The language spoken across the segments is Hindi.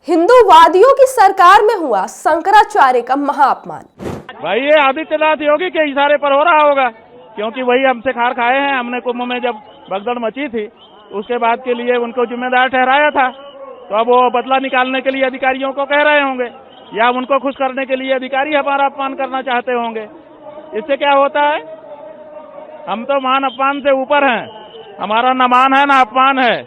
हिंदूवादियों की सरकार में हुआ शंकराचार्य का महाअपमान। भाई ये आदित्यनाथ योगी के इशारे पर हो रहा होगा, क्योंकि वही हमसे खार खाए हैं। हमने कुंभ में जब भगदड़ मची थी उसके बाद के लिए उनको जिम्मेदार ठहराया था, तो अब वो बदला निकालने के लिए अधिकारियों को कह रहे होंगे, या उनको खुश करने के लिए अधिकारी हमारा अपमान करना चाहते होंगे। इससे क्या होता है, हम तो मान अपमान से ऊपर हैं, हमारा न मान है न अपमान है।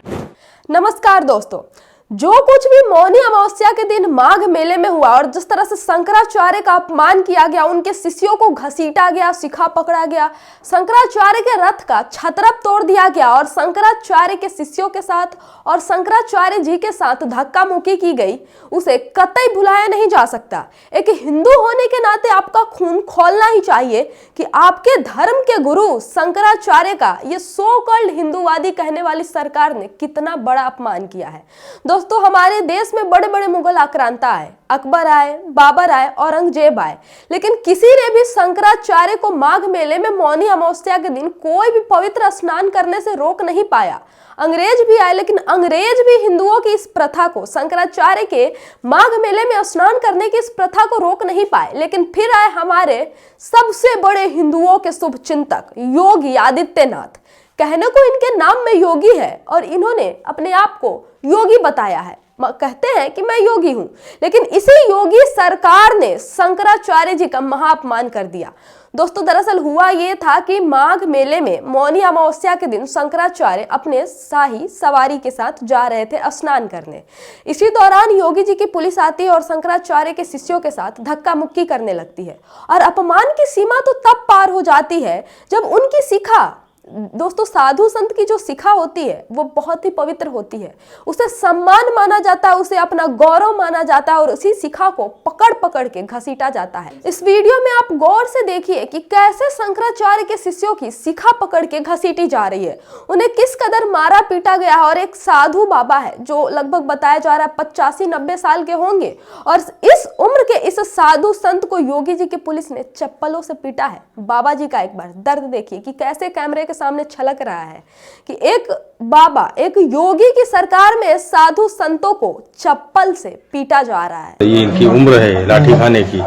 नमस्कार दोस्तों, जो कुछ भी मौनी अमावस्या के दिन माघ मेले में हुआ और जिस तरह से शंकराचार्य का अपमान किया गया, उनके शिष्यों को घसीटा गया, शिखा पकड़ा गया, शंकराचार्य के रथ का छतरप तोड़ दिया गया और शंकराचार्य के शिष्यों के साथ और शंकराचार्य जी के साथ धक्का मुक्की की गई, उसे कतई भुलाया नहीं जा सकता। एक हिंदू होने के नाते आपका खून खौलना ही चाहिए कि आपके धर्म के गुरु शंकराचार्य का ये सो कॉल्ड हिंदूवादी कहने वाली सरकार ने कितना बड़ा अपमान किया है। दोस्तों, हमारे देश में बड़े बड़े मुगल आक्रांता आए, अकबर आए, बाबर आए, औरंगजेब आए, लेकिन किसी ने भी शंकराचार्य को माघ मेले में मौनी अमावस्या के दिन कोई भी पवित्र स्नान करने से रोक नहीं पाया। अंग्रेज भी आए, लेकिन अंग्रेज भी हिंदुओं की इस प्रथा को, शंकराचार्य के माघ मेले में स्नान करने की इस प्रथा को रोक नहीं पाए। लेकिन फिर आए हमारे सबसे बड़े हिंदुओं के शुभ चिंतक योगी आदित्यनाथ। कहने को इनके नाम में योगी है और इन्होंने अपने आप को योगी बताया है, कहते हैं कि मैं योगी हूं, लेकिन इसी योगी सरकार ने शंकराचार्य जी का महाअपमान कर दिया। दोस्तों, दरअसल हुआ ये था कि माघ मेले में मौनी अमावस्या के दिन शंकराचार्य अपने शाही सवारी के साथ जा रहे थे स्नान करने। इसी दौरान योगी जी की पुलिस आती है और शंकराचार्य के शिष्यों के साथ धक्का मुक्की करने लगती है और अपमान की सीमा तो तब पार हो जाती है जब उनकी शिखा, दोस्तों साधु संत की जो शिखा होती है वो बहुत ही पवित्र होती है, उसे सम्मान माना जाता है, उसे अपना गौरव माना जाता है और उसी शिखा को पकड़ पकड़ के घसीटा जाता है। इस वीडियो में आप गौर से देखिए कि कैसे शंकराचार्य के शिष्यों की शिखा पकड़ के घसीटी जा रही है, उन्हें किस कदर मारा पीटा गया है। और एक साधु बाबा है जो लगभग बताया जा रहा है 85-90 साल के होंगे, और इस उम्र के इस साधु संत को योगी जी की पुलिस ने चप्पलों से पीटा है। बाबा जी का एक बार दर्द देखिए कि कैसे कैमरे के सामने छलक रहा है कि एक बाबा, एक योगी की सरकार में साधु संतों को चप्पल से पीटा जा रहा है। ये इनकी उम्र है लाठी खाने की,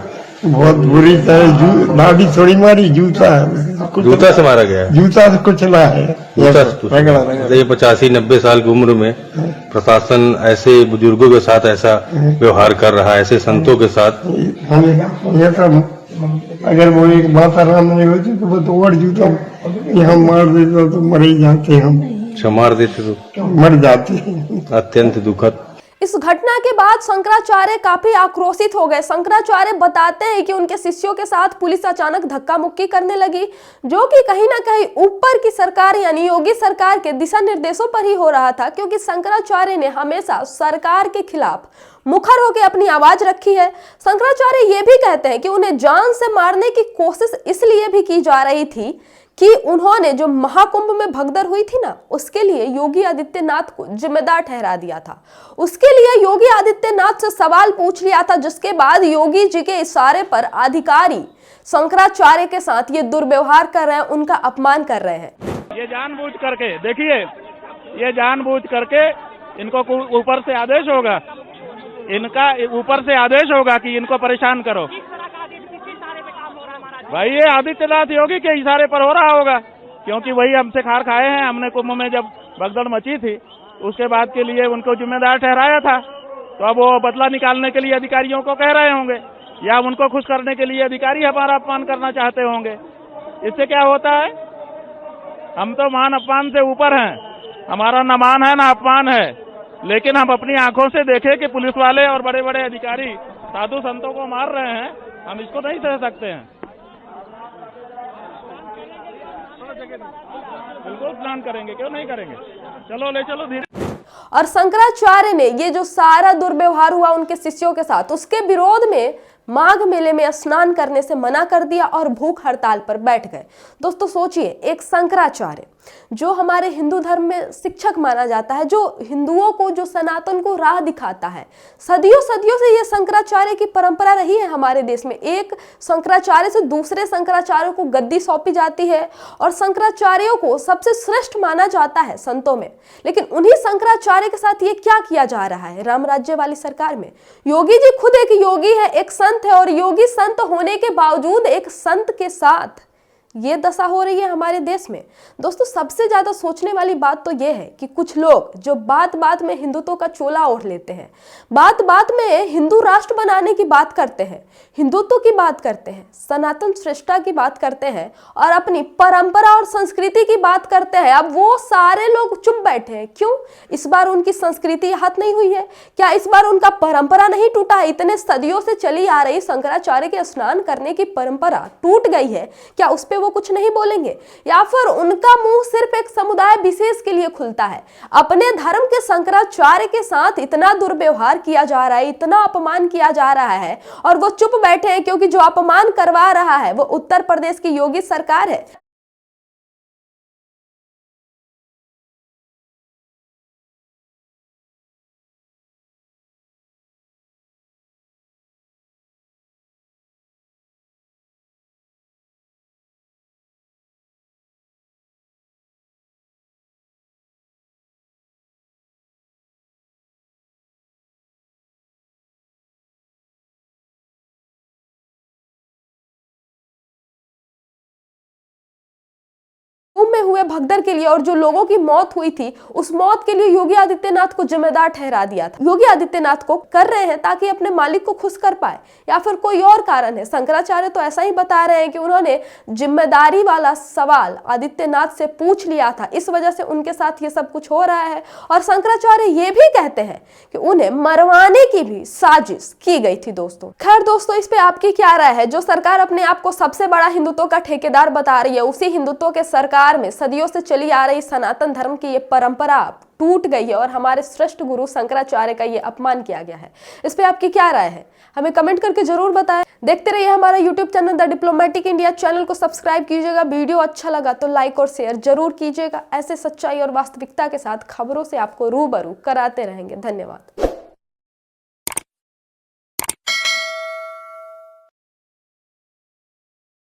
बहुत बुरी तरह लाठी थोड़ी मारी, जूता से मारा गया, जूता से कुचला है। ये 85-90 साल की उम्र में प्रशासन ऐसे बुजुर्गों के साथ ऐसा व्यवहार कर रहा है, ऐसे संतों के साथ। अगर वो एक माता राम नहीं होती तो वो तो और जूता यहाँ मार देता तो मर ही जाते, हम मार देते तो मर जाते। अत्यंत दुखद। इस घटना के बाद शंकराचार्य काफी आक्रोशित हो गए। शंकराचार्य बताते हैं कि उनके शिष्यों के साथ पुलिस अचानक धक्का मुक्की करने लगी, जो कि कहीं ना कहीं ऊपर की सरकार यानी योगी सरकार के दिशा निर्देशों पर ही हो रहा था, क्योंकि शंकराचार्य ने हमेशा सरकार के खिलाफ मुखर होकर अपनी आवाज रखी है। शंकराचार्य ये भी कहते हैं कि उन्हें जान से मारने की कोशिश इसलिए भी की जा रही थी कि उन्होंने जो महाकुंभ में भगदड़ हुई थी ना, उसके लिए योगी आदित्यनाथ को जिम्मेदार ठहरा दिया था। उसके लिए योगी आदित्यनाथ से सवाल पूछ लिया था, जिसके बाद योगी जी के इशारे पर अधिकारी शंकराचार्य के साथ ये दुर्व्यवहार कर रहे हैं, उनका अपमान कर रहे हैं। ये जानबूझ करके, देखिए ये जानबूझ करके इनको ऊपर से आदेश होगा, इनका ऊपर से आदेश होगा कि इनको परेशान करो। भाई ये आदित्यनाथ योगी के इशारे पर हो रहा होगा, क्योंकि वही हमसे खार खाए हैं। हमने कुंभ में जब भगदड़ मची थी उसके बाद के लिए उनको जिम्मेदार ठहराया था, तो अब वो बदला निकालने के लिए अधिकारियों को कह रहे होंगे, या उनको खुश करने के लिए अधिकारी हमारा अपमान करना चाहते होंगे। इससे क्या होता है, हम तो मान अपमान से ऊपर हैं, हमारा न मान है न अपमान है। लेकिन हम अपनी आंखों से देखें कि पुलिस वाले और बड़े बड़े अधिकारी साधु संतों को मार रहे हैं, हम इसको नहीं सह सकते हैं। बिल्कुल स्नान करेंगे, क्यों नहीं करेंगे, चलो ले चलो धीरे। और शंकराचार्य ने ये जो सारा दुर्व्यवहार हुआ उनके शिष्यों के साथ, उसके विरोध में माघ मेले में स्नान करने से मना कर दिया और भूख हड़ताल पर बैठ गए। दोस्तों सोचिए, एक शंकराचार्य जो हमारे हिंदू धर्म में शिक्षक माना जाता है, जो हिंदुओं को, जो सनातन को राह दिखाता है, सदियों सदियों से ये शंकराचार्य की परंपरा रही है हमारे देश में। एक शंकराचार्य से दूसरे शंकराचार्य को गद्दी सौंपी जाती है और शंकराचार्यों को सबसे श्रेष्ठ माना जाता है संतों में। लेकिन उन्हीं शंकराचार्य के साथ ये क्या किया जा रहा है राम राज्य वाली सरकार में? योगी जी खुद एक योगी है, एक संत है, और योगी संत होने के बावजूद एक संत के साथ ये दशा हो रही है हमारे देश में। दोस्तों सबसे ज्यादा सोचने वाली बात तो ये है कि कुछ लोग जो बात बात में हिंदुत्व का चोला ओढ़ लेते हैं, बात बात में हिंदू राष्ट्र बनाने की बात करते हैं, हिंदुत्व की बात करते हैं, सनातन श्रेष्ठता की बात करते हैं और अपनी परंपरा और संस्कृति की बात करते हैं, अब वो सारे लोग चुप बैठे हैं। क्यों? इस बार उनकी संस्कृति आहत नहीं हुई है क्या? इस बार उनका परंपरा नहीं टूटा है? इतने सदियों से चली आ रही शंकराचार्य के स्नान करने की परंपरा टूट गई है क्या? उस पे वो कुछ नहीं बोलेंगे? या फिर उनका मुंह सिर्फ एक समुदाय विशेष के लिए खुलता है? अपने धर्म के शंकराचार्य के साथ इतना दुर्व्यवहार किया जा रहा है, इतना अपमान किया जा रहा है और वो चुप बैठे हैं, क्योंकि जो अपमान करवा रहा है वो उत्तर प्रदेश की योगी सरकार है। कुंभ में हुए भगदड़ के लिए और जो लोगों की मौत हुई थी, उस मौत के लिए योगी आदित्यनाथ को जिम्मेदार ठहरा दिया था। योगी आदित्यनाथ को कर रहे हैं ताकि अपने मालिक को खुश कर पाए, या फिर कोई और कारण है? शंकराचार्य तो ऐसा ही बता रहे हैं कि उन्होंने जिम्मेदारी वाला सवाल आदित्यनाथ से पूछ लिया था, इस वजह से उनके साथ ये सब कुछ हो रहा है। और शंकराचार्य ये भी कहते हैं कि उन्हें मरवाने की भी साजिश की गई थी। दोस्तों खैर दोस्तों, इस पे आपकी क्या राय है? जो सरकार अपने आप को सबसे बड़ा हिंदुत्व का ठेकेदार बता रही है, उसी हिंदुत्व के सरकार में सदियों से चली आ रही सनातन धर्म की ये परंपरा टूट गई है और हमारे श्रेष्ठ गुरु शंकराचार्य का ये अपमान किया गया है। इस पे आपकी क्या राय है? हमें कमेंट करके जरूर बताएं। देखते रहिए हमारा YouTube channel the diplomatic India. Channel को सब्सक्राइब कीजिएगा। वीडियो अच्छा लगा तो लाइक और शेयर जरूर कीजिएगा। ऐसे सच्चाई और वास्तविकता के साथ खबरों से आपको रूबरू कराते रहेंगे। धन्यवाद।